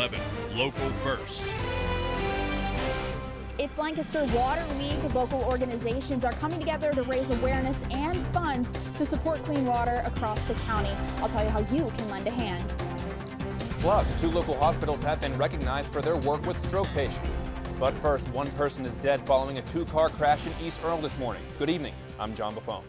11, Local First. It's Lancaster Water League. Local organizations are coming together to raise awareness and funds to support clean water across the county. I'll tell you how you can lend a hand. Plus, 2 local hospitals have been recognized for their work with stroke patients. But first, 1 person is dead following a 2-car crash in East Earl this morning. Good evening. I'm John Buffone.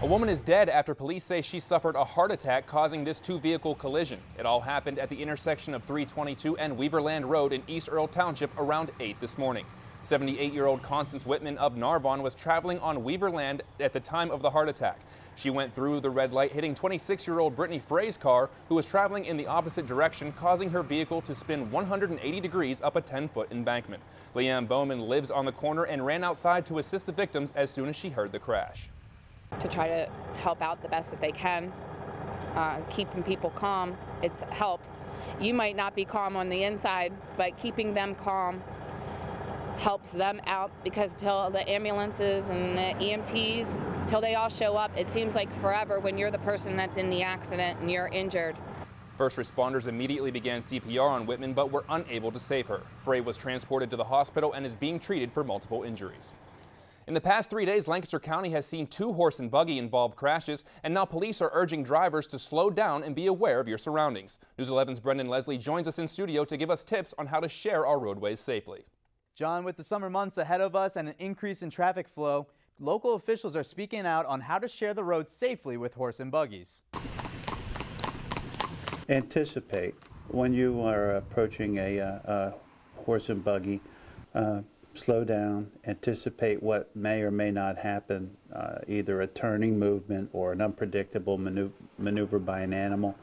A woman is dead after police say she suffered a heart attack causing this 2-vehicle collision. It all happened at the intersection of 322 and Weaverland Road in East Earl Township around 8 this morning. 78-year-old Constance Whitman of Narvon was traveling on Weaverland at the time of the heart attack. She went through the red light, hitting 26-year-old Brittany Frey's car, who was traveling in the opposite direction, causing her vehicle to spin 180 degrees up a 10-foot embankment. LEANNE Bowman lives on the corner and ran outside to assist the victims as soon as she heard the crash. To try to help out the best that they can, keeping people calm, it helps. You might not be calm on the inside, but keeping them calm helps them out, because till the ambulances and the EMTs, till they all show up, it seems like forever when you're the person that's in the accident and you're injured. First responders immediately began CPR on Whitman, but were unable to save her. Frey was transported to the hospital and is being treated for multiple injuries. In the past 3 days, Lancaster County has seen 2 horse and buggy involved crashes, and now police are urging drivers to slow down and be aware of your surroundings. News 11's Brendan Leslie joins us in studio to give us tips on how to share our roadways safely. John, with the summer months ahead of us and an increase in traffic flow, local officials are speaking out on how to share the roads safely with horse and buggies. Anticipate when you are approaching a horse and buggy. Slow down, anticipate what may or may not happen, either a turning movement or an unpredictable maneuver by an animal.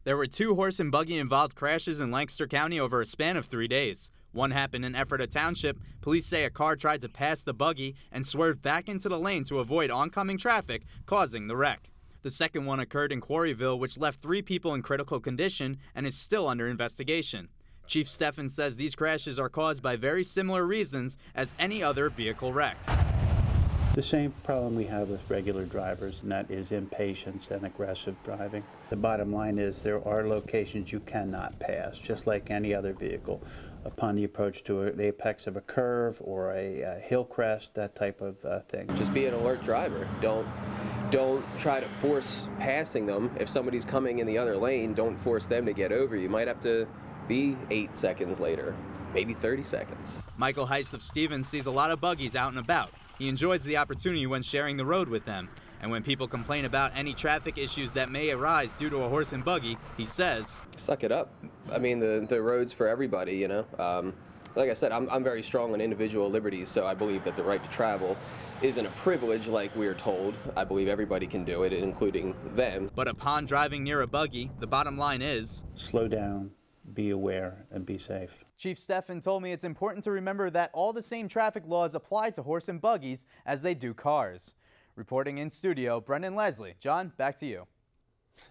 There were 2 horse and buggy involved crashes in Lancaster County over a span of 3 days. One happened in EPHRATA Township. Police say a car tried to pass the buggy and swerved back into the lane to avoid oncoming traffic, causing the wreck. The second one occurred in Quarryville, which left 3 people in critical condition and is still under investigation. Chief STEFFEN says these crashes are caused by very similar reasons as any other vehicle wreck. The same problem we have with regular drivers, and that is impatience and aggressive driving. The bottom line is there are locations you cannot pass, just like any other vehicle, upon the approach to the apex of a curve or a hill crest, that type of thing. Just be an alert driver. Don't try to force passing them. If somebody's coming in the other lane, don't force them to get over. You might have to be 8 seconds later, maybe 30 seconds. Michael HEISE of Stevens sees a lot of buggies out and about. He enjoys the opportunity when sharing the road with them. And when people complain about any traffic issues that may arise due to a horse and buggy, he says, suck it up. I mean, the road's for everybody, you know. Like I said, I'm very strong on individual liberties, so I believe that the right to travel isn't a privilege like we're told. I believe everybody can do it, including them. But upon driving near a buggy, the bottom line is, slow down, be aware, and be safe. Chief STEFFEN told me it's important to remember that all the same traffic laws apply to horse and buggies as they do cars. Reporting in studio, Brendan Leslie. John, back to you.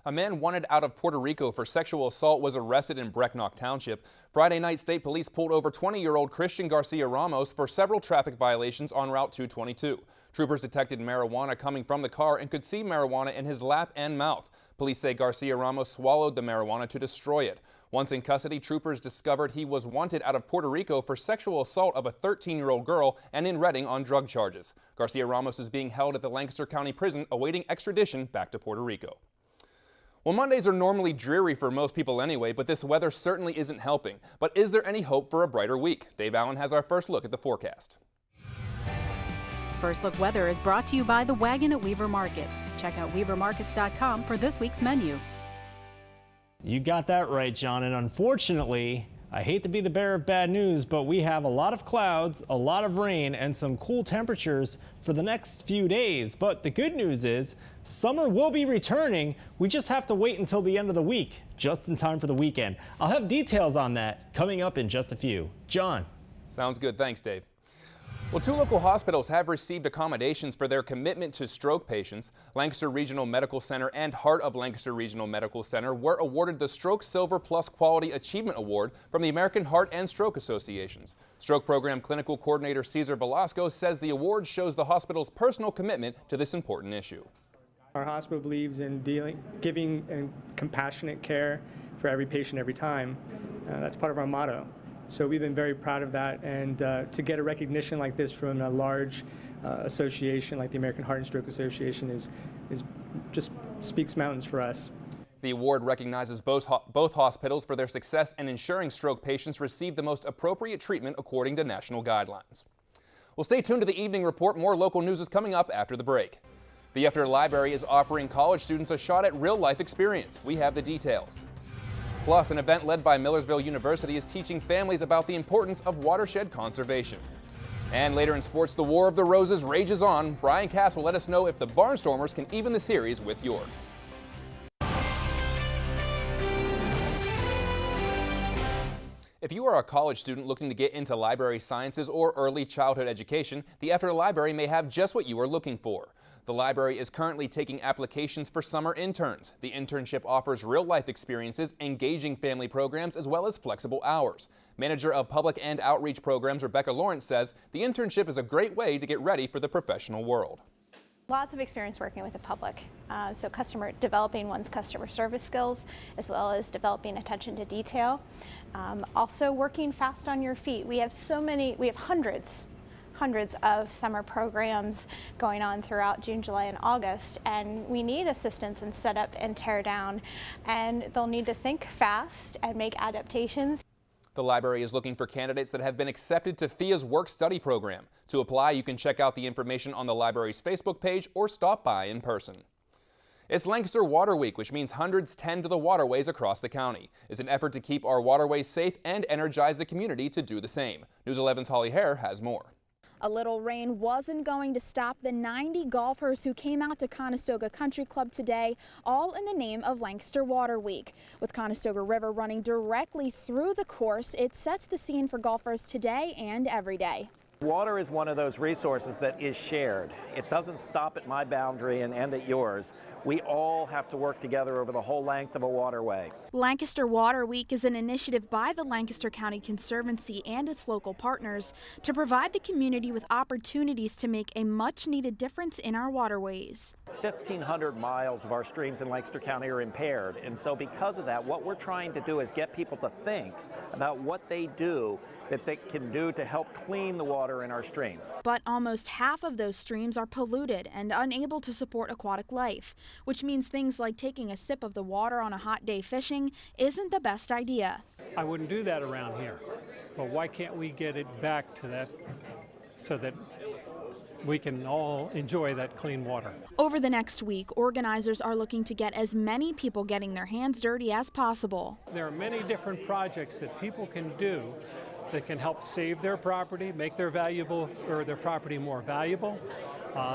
A man wanted out of Puerto Rico for sexual assault was arrested in Brecknock Township. Friday night, state police pulled over 20-year-old Christian Garcia Ramos for several traffic violations on Route 222. Troopers detected marijuana coming from the car and could see marijuana in his lap and mouth. Police say Garcia Ramos swallowed the marijuana to destroy it. Once in custody, troopers discovered he was wanted out of Puerto Rico for sexual assault of a 13-year-old girl and in Redding on drug charges. Garcia Ramos is being held at the Lancaster County Prison awaiting extradition back to Puerto Rico. Well, Mondays are normally dreary for most people anyway, but this weather certainly isn't helping. But is there any hope for a brighter week? Dave Allen has our first look at the forecast. First Look Weather is brought to you by The Wagon at Weaver Markets. Check out weavermarkets.com for this week's menu. You got that right, John, and unfortunately, I hate to be the bearer of bad news, but we have a lot of clouds, a lot of rain, and some cool temperatures for the next few days. But the good news is summer will be returning. We just have to wait until the end of the week, just in time for the weekend. I'll have details on that coming up in just a few. John. Sounds good. Thanks, Dave. Well, 2 local hospitals have received accommodations for their commitment to stroke patients. Lancaster Regional Medical Center and Heart of Lancaster Regional Medical Center were awarded the Stroke Silver Plus Quality Achievement Award from the American Heart and Stroke Associations. Stroke Program Clinical Coordinator CESAR VELASCO says the award shows the hospital's personal commitment to this important issue. Our hospital believes in giving and compassionate care for every patient every time. That's part of our motto. So we've been very proud of that, and to get a recognition like this from a large association like the American Heart and Stroke Association is just speaks mountains for us. The award recognizes both hospitals for their success in ensuring stroke patients receive the most appropriate treatment according to national guidelines. Well, stay tuned to the Evening Report. More local news is coming up after the break. The EPHRATA Library is offering college students a shot at real-life experience. We have the details. Plus, an event led by Millersville University is teaching families about the importance of watershed conservation. And later in sports, the War of the Roses rages on. Brian Cass will let us know if the Barnstormers can even the series with York. If you are a college student looking to get into library sciences or early childhood education, the EPHRATA Library may have just what you are looking for. The library is currently taking applications for summer interns. The internship offers real-life experiences, engaging family programs, as well as flexible hours. Manager of Public and Outreach Programs, Rebecca Lawrence, says the internship is a great way to get ready for the professional world. Lots of experience working with the public, so developing one's customer service skills, as well as developing attention to detail. Also working fast on your feet. We have hundreds of summer programs going on throughout June, July, and August, and we need assistance in setup and tear down, and they'll need to think fast and make adaptations. The library is looking for candidates that have been accepted to FIA's work-study program. To apply, you can check out the information on the library's Facebook page or stop by in person. It's Lancaster Water Week, which means hundreds tend to the waterways across the county. It's an effort to keep our waterways safe and energize the community to do the same. News 11's Holly Hare has more. A little rain wasn't going to stop the 90 golfers who came out to Conestoga Country Club today, all in the name of Lancaster Water Week. With Conestoga River running directly through the course, it sets the scene for golfers today and every day. Water is one of those resources that is shared. It doesn't stop at my boundary and end at yours. We all have to work together over the whole length of a waterway. Lancaster Water Week is an initiative by the Lancaster County Conservancy and its local partners to provide the community with opportunities to make a much-needed difference in our waterways. 1,500 miles of our streams in Lancaster County are impaired, and so because of that, what we're trying to do is get people to think about what they do that they can do to help clean the water in our streams. But almost half of those streams are polluted and unable to support aquatic life, which means things like taking a sip of the water on a hot day fishing isn't the best idea. I wouldn't do that around here, but why can't we get it back to that so that we can all enjoy that clean water? Over the next week, organizers are looking to get as many people getting their hands dirty as possible. There are many different projects that people can do that can help save their property, make their property more valuable.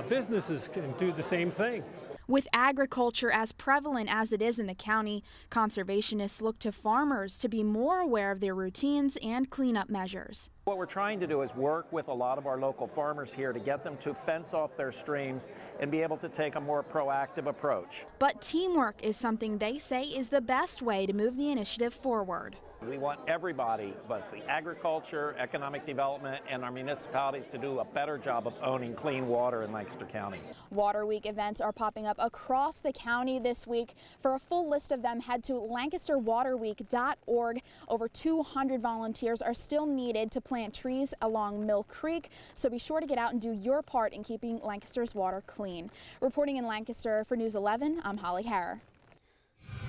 Businesses can do the same thing. With agriculture as prevalent as it is in the county, conservationists look to farmers to be more aware of their routines and cleanup measures. What we're trying to do is work with a lot of our local farmers here to get them to fence off their streams and be able to take a more proactive approach. But teamwork is something they say is the best way to move the initiative forward. We want everybody, but the agriculture, economic development, and our municipalities to do a better job of owning clean water in Lancaster County. Water Week events are popping up across the county this week. For a full list of them, head to lancasterwaterweek.org. Over 200 volunteers are still needed to plant trees along Mill Creek, so be sure to get out and do your part in keeping Lancaster's water clean. Reporting in Lancaster for News 11, I'm Holly Hare.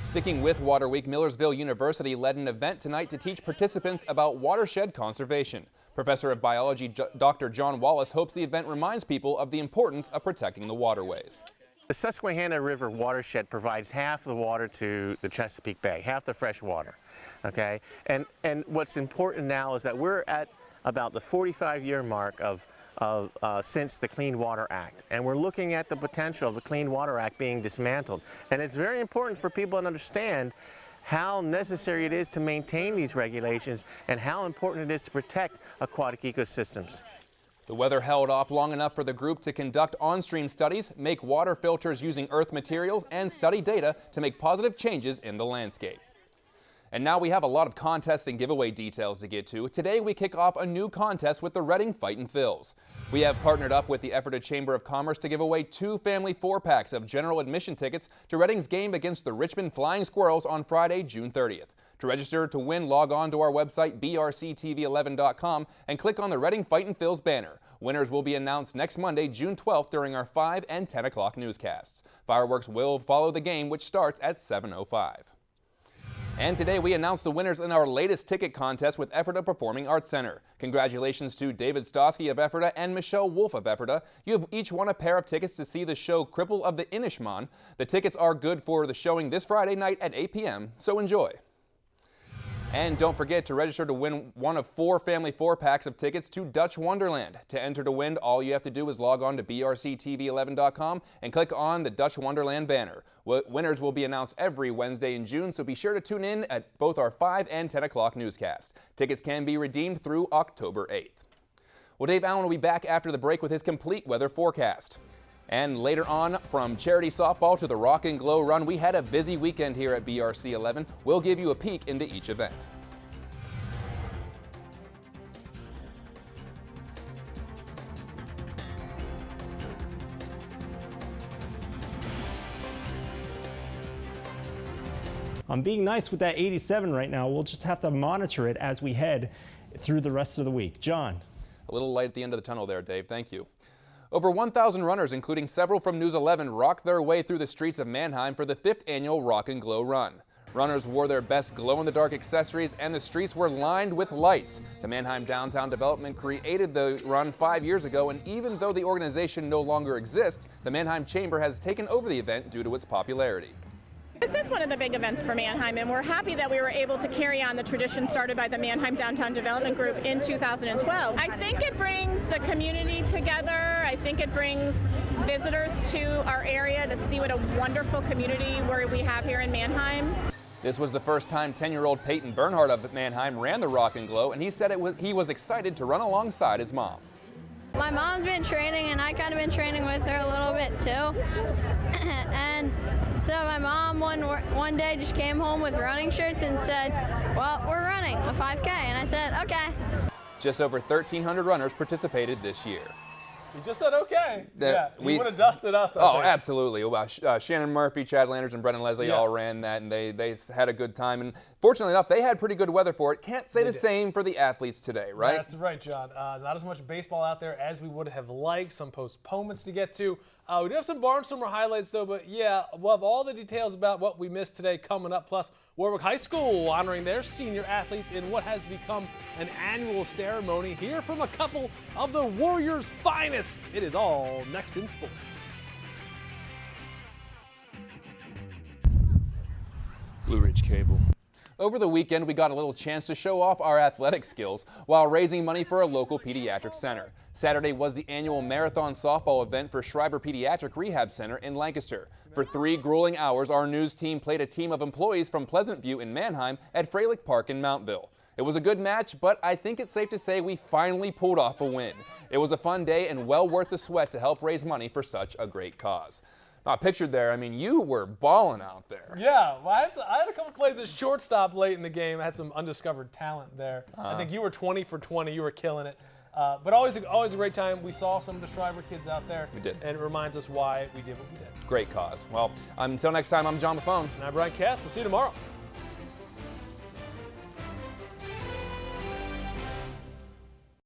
Sticking with Water Week, Millersville University led an event tonight to teach participants about watershed conservation. Professor of Biology Dr. John Wallace hopes the event reminds people of the importance of protecting the waterways. The Susquehanna River watershed provides half the water to the Chesapeake Bay, half the fresh water. Okay, and what's important now is that we're at about the 45-year mark since the Clean Water Act, and we're looking at the potential of the Clean Water Act being dismantled. And it's very important for people to understand how necessary it is to maintain these regulations and how important it is to protect aquatic ecosystems. The weather held off long enough for the group to conduct on-stream studies, make water filters using earth materials, and study data to make positive changes in the landscape. And now we have a lot of contest and giveaway details to get to. Today we kick off a new contest with the Reading Fightin' Phils. We have partnered up with the EPHRATA Chamber of Commerce to give away 2 family 4-packs of general admission tickets to Reading's game against the Richmond Flying Squirrels on Friday, June 30th. To register to win, log on to our website brctv11.com and click on the Reading Fightin' Phils banner. Winners will be announced next Monday, June 12th during our 5 and 10 o'clock newscasts. Fireworks will follow the game, which starts at 7:05. And today we announced the winners in our latest ticket contest with EPHRATA Performing Arts Center. Congratulations to David Stosky of EPHRATA and Michelle Wolf of EPHRATA. You have each won a pair of tickets to see the show Cripple of the Inishmaan. The tickets are good for the showing this Friday night at 8 p.m., so enjoy. And don't forget to register to win one of 4 family 4-packs of tickets to Dutch Wonderland. To enter to win, all you have to do is log on to brctv11.com and click on the Dutch Wonderland banner. Winners will be announced every Wednesday in June, so be sure to tune in at both our 5 and 10 o'clock newscasts. Tickets can be redeemed through October 8th. Well, Dave Allen will be back after the break with his complete weather forecast. And later on, from charity softball to the Rock and Glow Run, we had a busy weekend here at BRC 11. We'll give you a peek into each event. I'm being nice with that 87 right now. We'll just have to monitor it as we head through the rest of the week. John. A little light at the end of the tunnel there, Dave. Thank you. Over 1,000 runners, including several from News 11, rocked their way through the streets of Manheim for the 5th annual Rock and Glow Run. Runners wore their best glow-in-the-dark accessories, and the streets were lined with lights. The Manheim Downtown Development created the run 5 years ago, and even though the organization no longer exists, the Manheim Chamber has taken over the event due to its popularity. This is one of the big events for Manheim, and we're happy that we were able to carry on the tradition started by the Manheim Downtown Development Group in 2012. I think it brings the community together. I think it brings visitors to our area to see what a wonderful community we have here in Manheim. This was the first time 10-year-old Peyton Bernhardt of Manheim ran the Rock and Glow, and he said he was excited to run alongside his mom. My mom's been training, and I kind of been training with her a little bit too. And so my mom one day just came home with running shirts and said, well, we're running a 5K. And I said, okay. Just over 1,300 runners participated this year. You just said okay. Yeah, we would have dusted us. Oh, absolutely. Well, Shannon Murphy, Chad Landers, and Brendan Leslie all ran that, and they had a good time. And fortunately enough, they had pretty good weather for it. Can't say the same for the athletes today, right? That's right, John. Not as much baseball out there as we would have liked. Some postponements to get to. We do have some Barnstormer highlights, though, but yeah, we'll have all the details about what we missed today coming up. Plus, Warwick High School honoring their senior athletes in what has become an annual ceremony. Hear from a couple of the Warriors' finest. It is all next in sports. Blue Ridge Cable. Over the weekend, we got a little chance to show off our athletic skills while raising money for a local pediatric center. Saturday was the annual marathon softball event for Schreiber Pediatric Rehab Center in Lancaster. For 3 grueling hours, our news team played a team of employees from Pleasant View in Manheim at Freilich Park in Mountville. It was a good match, but I think it's safe to say we finally pulled off a win. It was a fun day and well worth the sweat to help raise money for such a great cause. Now, pictured there, I mean, you were balling out there. Yeah, well, I had a couple plays at shortstop late in the game. I had some undiscovered talent there. I think you were 20 for 20. You were killing it. But always a great time. We saw some of the Schreiber kids out there. We did. And it reminds us why we did what we did. Great cause. Well, until next time, I'm John Buffone. And I'm Brian Cass. We'll see you tomorrow.